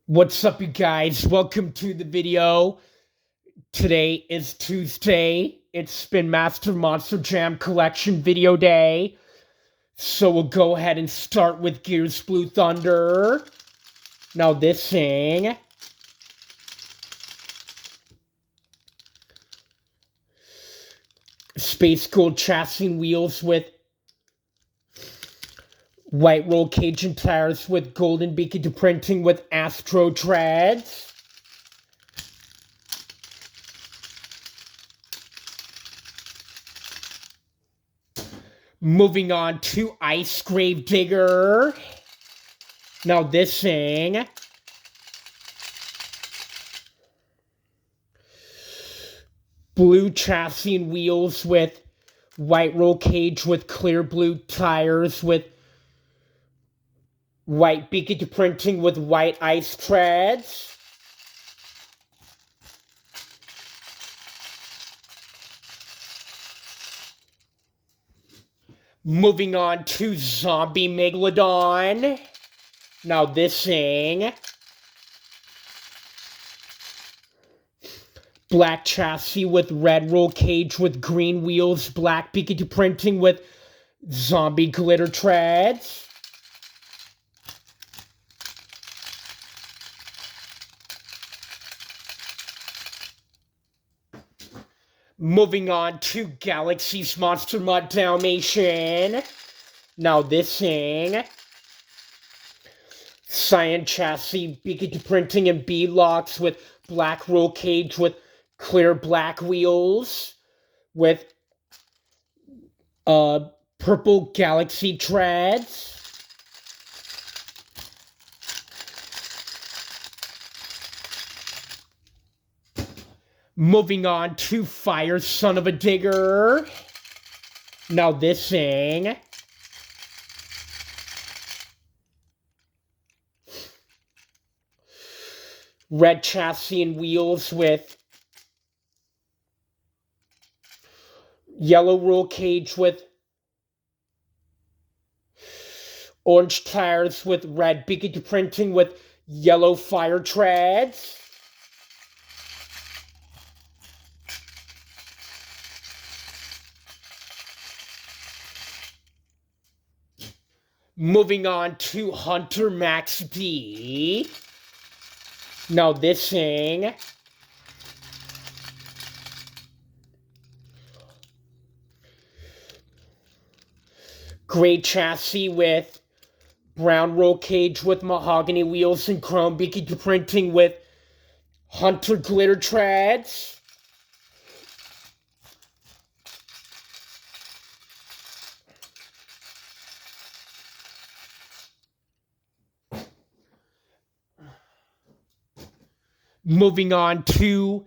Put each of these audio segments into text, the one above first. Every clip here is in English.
What's up, you guys? Welcome to the video. Today is Tuesday. It's Spin Master Monster Jam Collection video day. So we'll go ahead and start with Gears Blue Thunder. Now this thing. Space Gold chassis wheels with white roll Cajun tires with golden beacon printing with Astro treads. Moving on to Ice Grave Digger. Now this thing. Blue chassis and wheels with white roll cage with clear blue tires with white beacon printing with white ice treads. Moving on to Zombie Megalodon. Now this thing. Black chassis with red roll cage with green wheels, black beacon printing with zombie glitter treads. Moving on to Galaxy's Monster Mutt Dalmatian. Now this thing. Cyan chassis, beacon printing and beadlocks with black roll cage with clear black wheels with purple Galaxy treads. Moving on to Fire Son of a Digger. Now this thing. Red chassis and wheels with yellow roll cage with orange tires with red beacon printing with yellow fire treads. Moving on to Hunter Max D. Now this thing. Gray chassis with brown roll cage with mahogany wheels and chrome beacon printing with Hunter glitter treads. Moving on to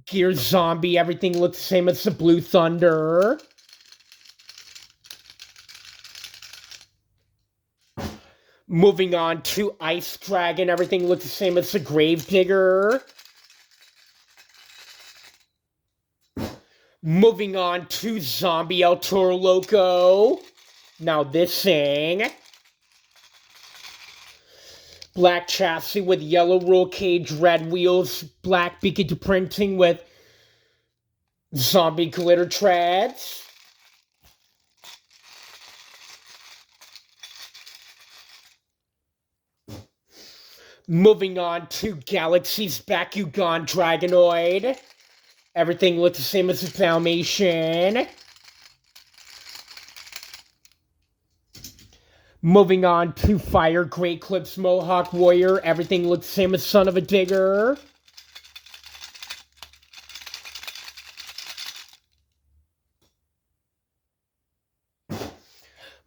Gear Zombie. Everything looks the same as the Blue Thunder. Moving on to Ice Dragon. Everything looks the same as the Grave Digger. Moving on to Zombie El Toro Loco. Now this thing. Black chassis with yellow roll cage, red wheels, black beacon printing with zombie glitter treads. Moving on to Galaxy's Bakugan Dragonoid. Everything looks the same as the Dalmatian. Moving on to Fire Great Clips Mohawk Warrior. Everything looks the same as Son of a Digger.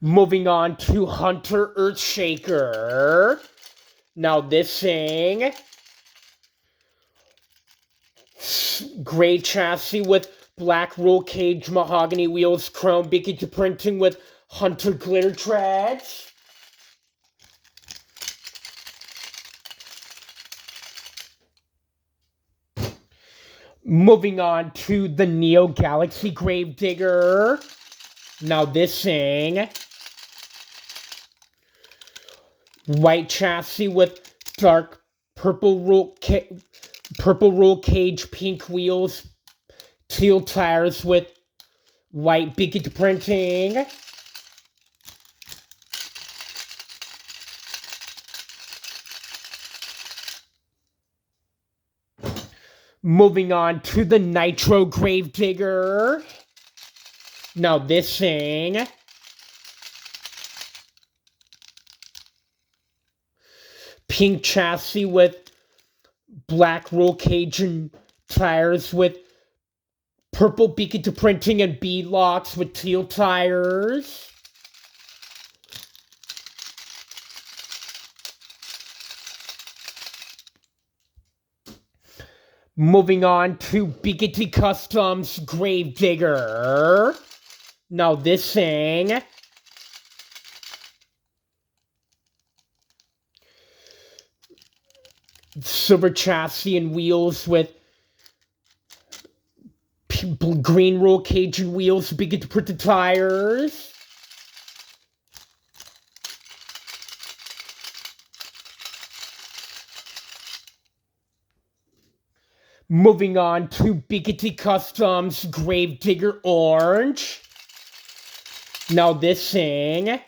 Moving on to Hunter Earthshaker. Now this thing. Gray chassis with black roll cage, mahogany wheels, chrome beacon printing with Hunter glitter treads. Moving on to the Neo Galaxy Grave Digger. Now this thing. White chassis with dark purple roll cage, pink wheels, teal tires with white Bigot printing. Moving on to the Nitro Gravedigger. Now this thing, pink chassis with black roll cage and tires with purple Bigot printing and bead locks with teal tires. Moving on to Bigot Customs Gravedigger. Now this thing, silver chassis and wheels with green roll cage and wheels, Bigot printed tires. Moving on to Bigot Customs Gravedigger Orange. Now this thing,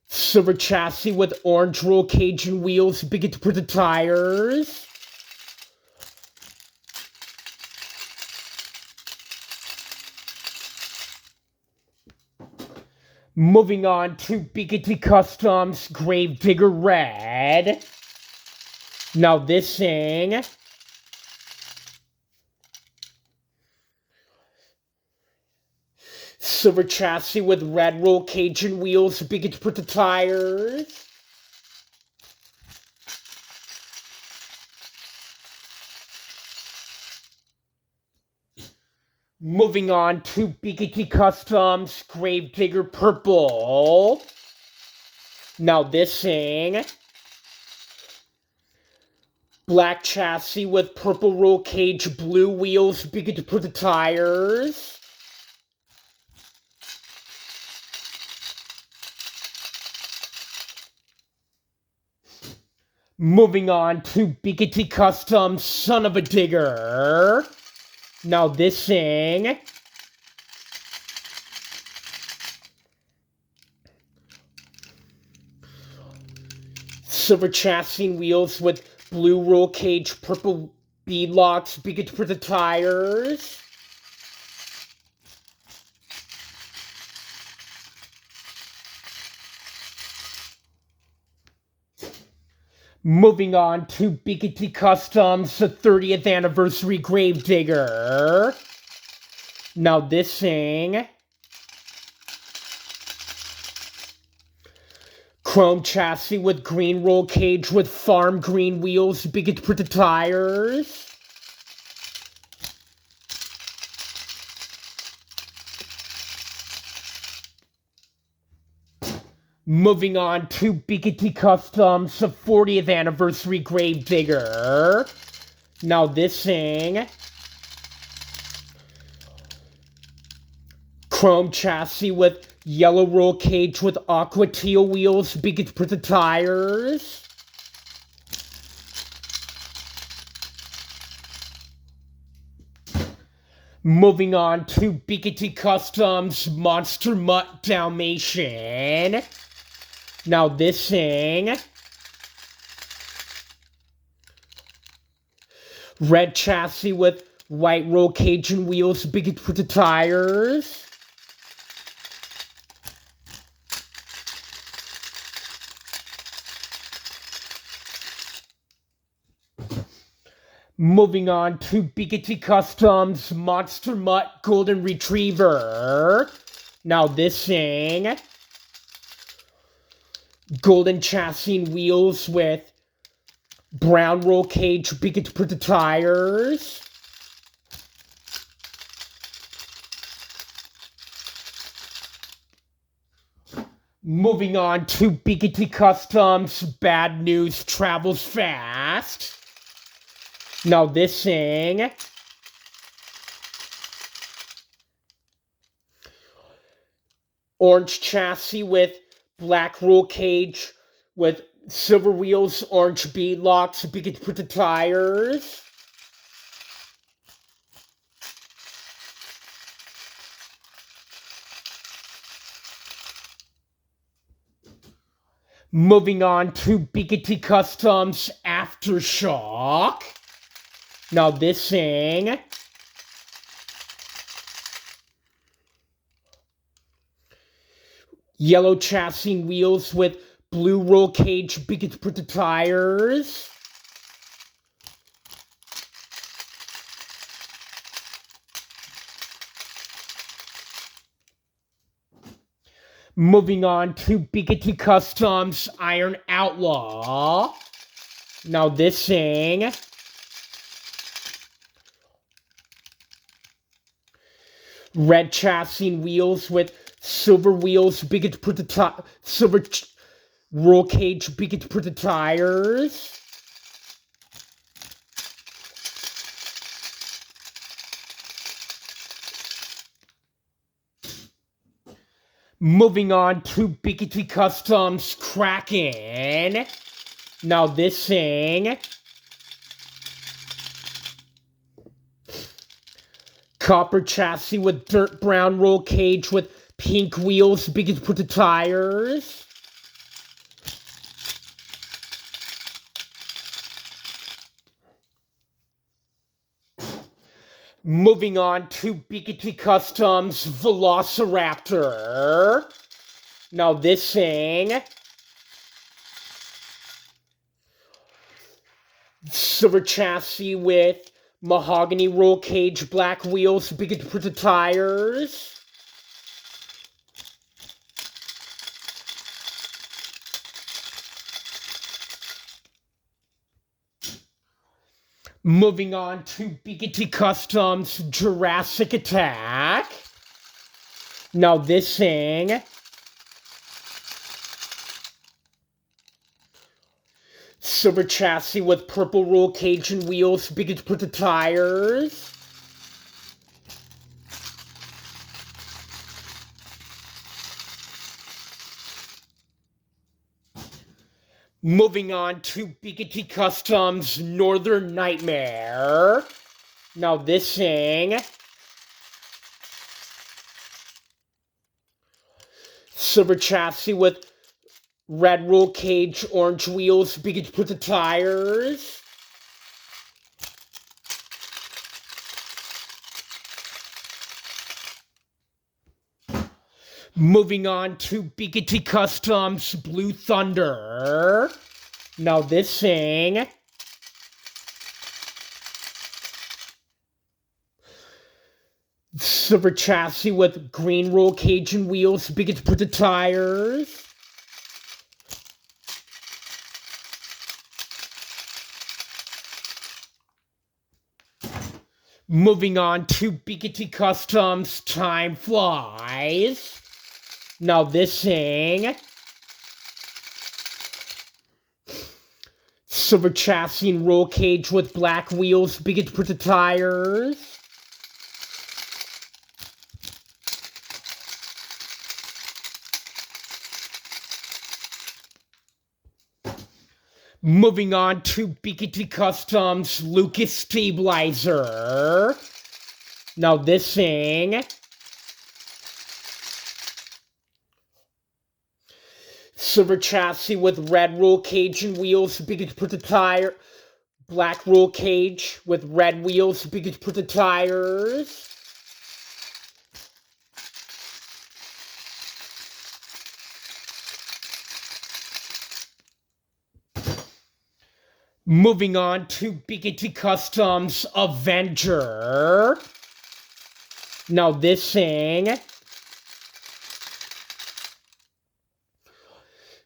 silver chassis with orange roll cage and wheels, Bigot printed tires. Moving on to Bigot Customs Gravedigger Red. Now this thing, silver chassis with red roll cage and wheels, Bigot printed tires. Moving on to Bigot Customs Gravedigger Purple. Now this thing, black chassis with purple roll cage, blue wheels, Bigot printed tires. Moving on to Bigot Customs Son of a Digger. Now this thing, silver chassis and wheels with blue roll cage, purple bead locks, Bigot printed tires. Moving on to Bigot Customs, the 30th Anniversary Gravedigger. Now this thing, chrome chassis with green roll cage with farm green wheels, Bigot printed tires. Moving on to Bigot Customs, the 40th Anniversary Gravedigger. Now this thing, chrome chassis with yellow roll cage with aqua teal wheels, Bigot printed tires. Moving on to Bigot Customs Monster Mutt Dalmatian. Now this thing, red chassis with white roll cage and wheels, Bigot printed tires. Moving on to Bigot Customs Monster Mutt Golden Retriever. Now this thing, golden chassis and wheels with brown roll cage, Bigot printed tires. Moving on to Bigot Customs Bad News Travels Fast. Now this thing, orange chassis with black roll cage, with silver wheels, orange bead locks, big put the tires. Moving on to Bigotty Customs Aftershock. Now this thing yellow chassis wheels with blue roll cage, Bigotty put the tires. Moving on to Bigotty Customs Iron Outlaw. Now this thing red chassis wheels with silver wheels, Bigotty put the silver roll cage, Bigotty put the tires. Moving on to Bigotty Customs Kraken. Now this thing copper chassis with dirt brown roll cage with pink wheels, Bigotty put the tires. Moving on to Bigotty Customs Velociraptor. Now this thing silver chassis with mahogany roll cage, black wheels, Bigotty put the tires. Moving on to Bigotty Customs Jurassic Attack. Now this thing silver chassis with purple roll cage and wheels, Bigotty put the tires. Moving on to Bigotty Customs Northern Nightmare. Now this thing silver chassis with red roll cage, orange wheels, Bigotty put the tires. Moving on to Bigotty Customs Blue Thunder. Now this thing silver chassis with green roll cage and wheels, Bigotty put the tires. Moving on to Bigotty Customs Time Flies. Now this thing silver chassis and roll cage with black wheels, Bigotty put the tires. Moving on to Bigotty Customs Lucas Stabilizer. Now this thing silver chassis with red roll cage and wheels, Bigotty put the tire. Black roll cage with red wheels, Bigotty put the tires. Moving on to Bigotty Customs Avenger. Now this thing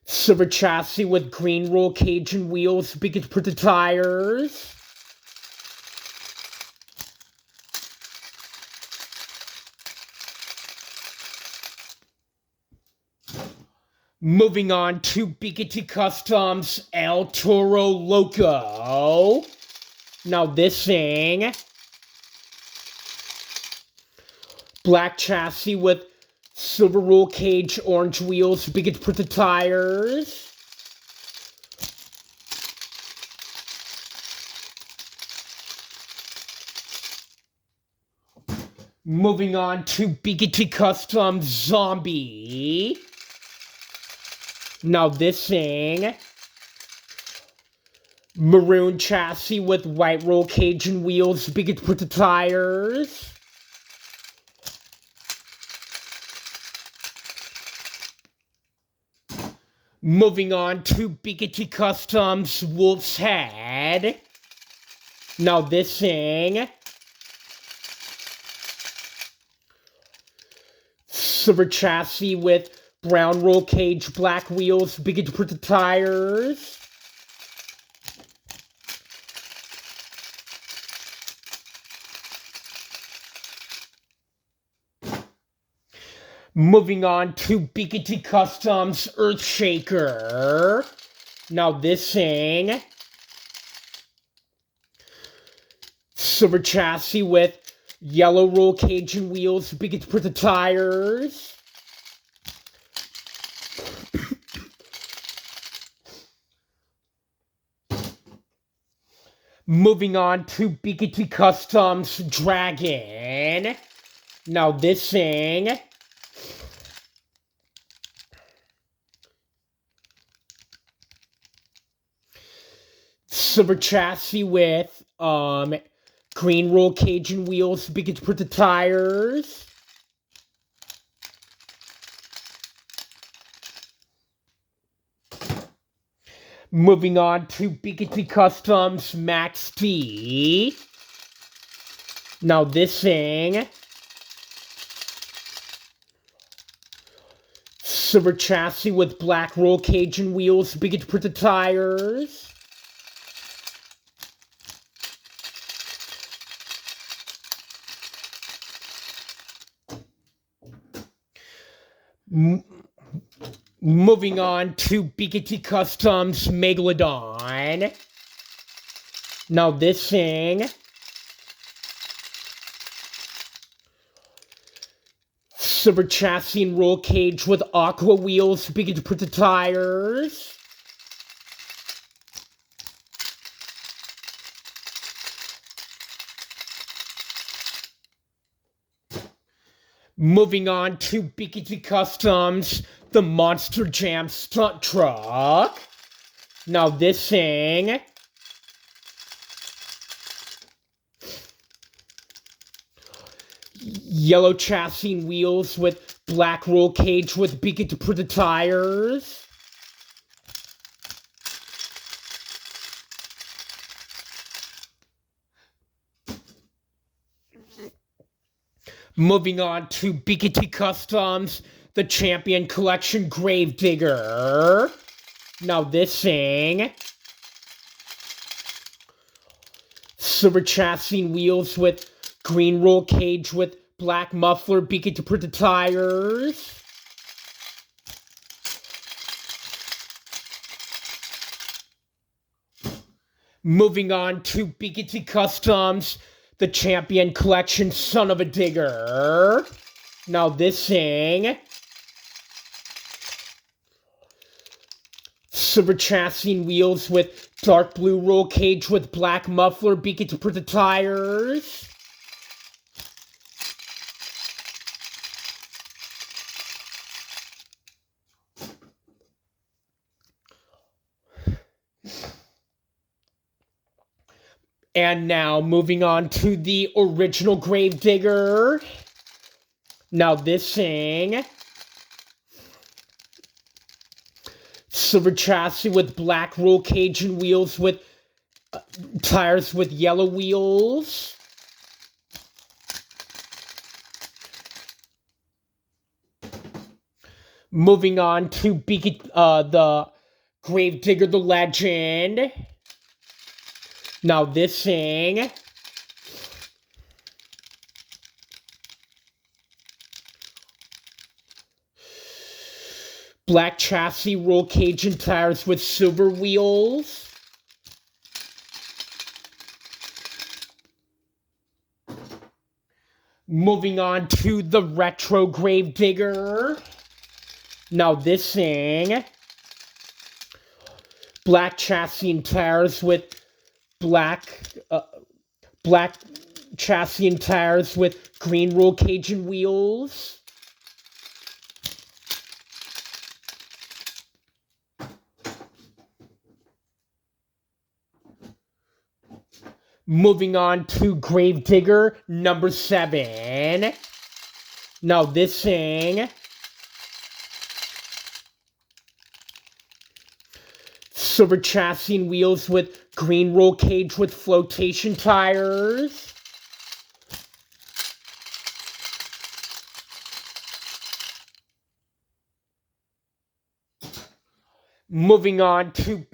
silver chassis with green roll cage and wheels, Bigotty put the tires. Moving on to Bigotty Customs El Toro Loco. Now this thing black chassis with silver roll cage, orange wheels, Bigotty put the tires. Moving on to BKT Custom Zombie. Now this thing. Maroon chassis with white roll cage and wheels. BKT put the tires. Moving on to BKT Customs Wolf's Head. Now this thing. Silver chassis with brown roll cage, black wheels, BKT put the tires. Moving on to BKT Customs Earthshaker. Now this thing. Silver chassis with yellow roll cage and wheels, BKT put the tires. Moving on to BKT Customs Dragon. Now this thing. Silver chassis with green roll cage and wheels, BKT put the tires. Moving on to BKT Customs Max T. Now this thing. Silver chassis with black roll cage and wheels, BKT put the tires. Moving on to BKT Customs Megalodon. Now this thing. Silver chassis and roll cage with aqua wheels, BKT put the tires. Moving on to BKT Customs, the Monster Jam Stunt Truck. Now this thing. Yellow chassis and wheels with black roll cage with BKT put the tires. Moving on to BKT Customs, the Champion Collection Gravedigger. Now this thing. Silver chassis and wheels with green roll cage with black muffler, BKT put the tires. Moving on to BKT Customs, the Champion Collection Son of a Digger. Now this thing. Silver chassis and wheels with dark blue roll cage with black muffler, BKT put the tires. And now, moving on to the original Gravedigger. Now this thing. Silver chassis with black roll cage and wheels with tires with yellow wheels. Moving on to the Gravedigger the Legend. Now this thing. Black chassis, roll cage, and tires with silver wheels. Moving on to the Retro Gravedigger. Now this thing. Black chassis and tires with black chassis and tires with green roll cage and wheels. Moving on to Gravedigger number 7. Now this thing, silver chassis and wheels with green roll cage with flotation tires. Moving on to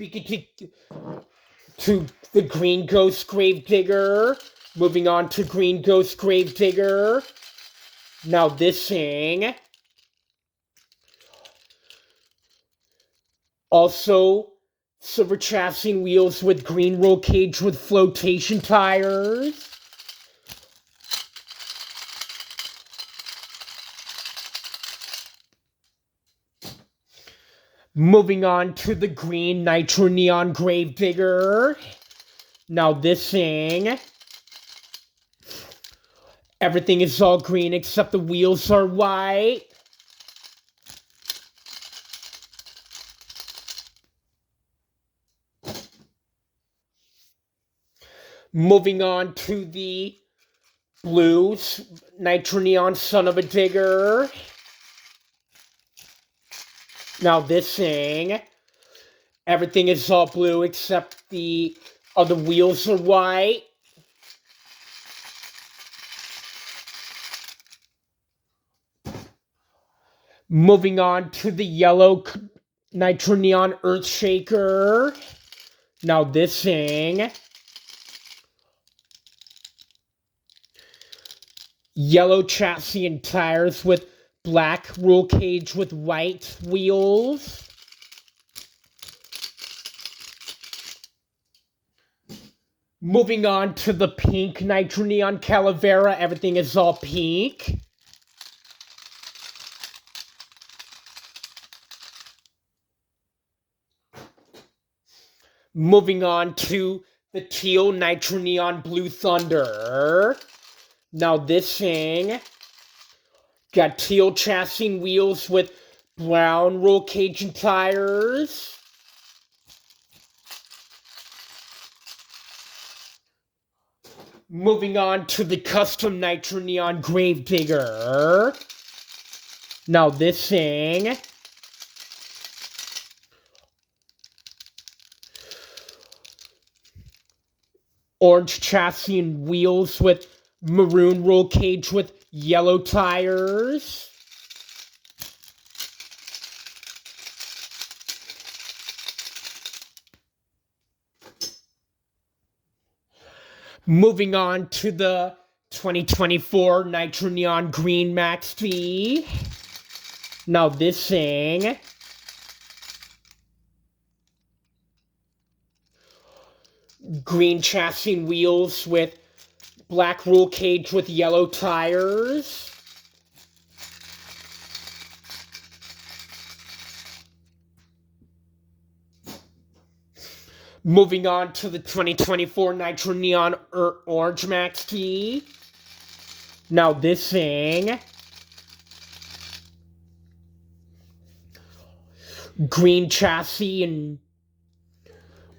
the Green Ghost Gravedigger. Moving on to Green Ghost Gravedigger. Now this thing. Also, silver chassis and wheels with green roll cage with flotation tires. Moving on to the green Nitro Neon Gravedigger. Now this thing. Everything is all green except the wheels are white. Moving on to the blue Nitro Neon Son of a Digger. Now this thing, everything is all blue except the other wheels are white. Moving on to the yellow Nitro Neon Earthshaker. Now this thing, yellow chassis and tires with black roll cage with white wheels. Moving on to the pink Nitro Neon Calavera. Everything is all pink. Moving on to the teal Nitro Neon Blue Thunder. Now this thing got teal chassis and wheels with brown roll cage and tires. Moving on to the custom Nitro Neon Gravedigger. Now this thing, orange chassis and wheels with maroon roll cage with yellow tires. Moving on to the 2024 Nitro Neon Green Max D. Now this thing, green chassis and wheels with black roll cage with yellow tires. Moving on to the 2024 Nitro Neon Orange Max T. Now this thing, green chassis and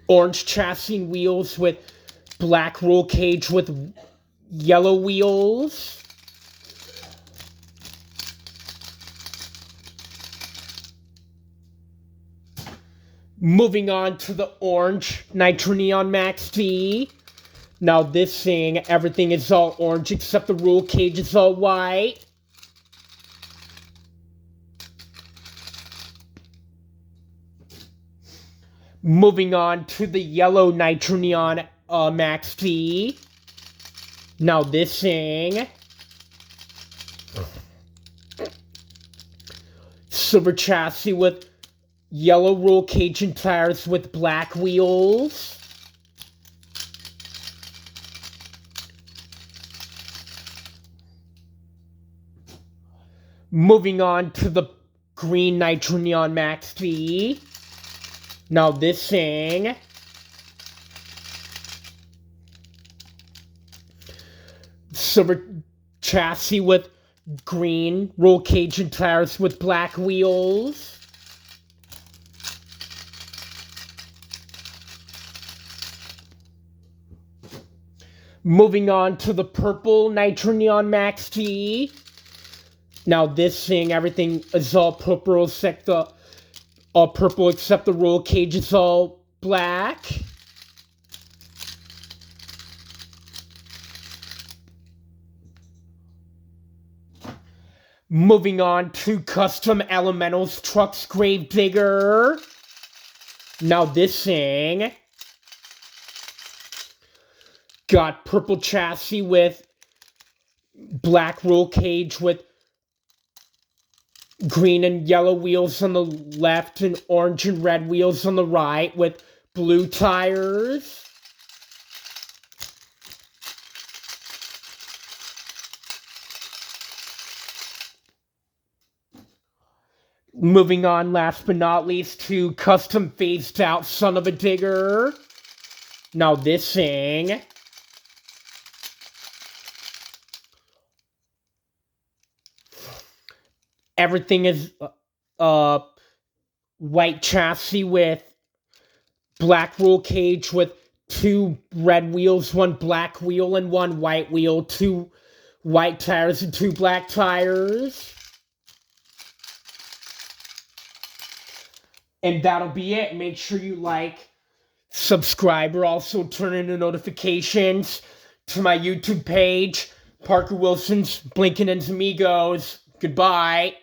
orange chassis and wheels with black roll cage with yellow wheels. Moving on to the orange Nitro Neon Max D. Now this thing, everything is all orange except the roll cage is all white. Moving on to the yellow Nitro Neon Max D. Now this thing, silver chassis with yellow roll cage and tires with black wheels. Moving on to the green Nitro Neon Max D. Now this thing, silver chassis with green roll cage and tires with black wheels. Moving on to the purple Nitro Neon Max T. Now this thing, everything is all purple except the roll cage is all black. Moving on to Custom Elementals Trucks Gravedigger. Now this thing got purple chassis with black roll cage with green and yellow wheels on the left and orange and red wheels on the right with blue tires. Moving on, last but not least, to Custom Phased Out Son of a Digger. Now this thing everything is white chassis with black roll cage with 2 red wheels, 1 black wheel and 1 white wheel, 2 white tires and 2 black tires. And that'll be it. Make sure you like, subscribe, or also turn on the notifications to my YouTube page, Parker Wilson's Blinking and Amigos. Goodbye.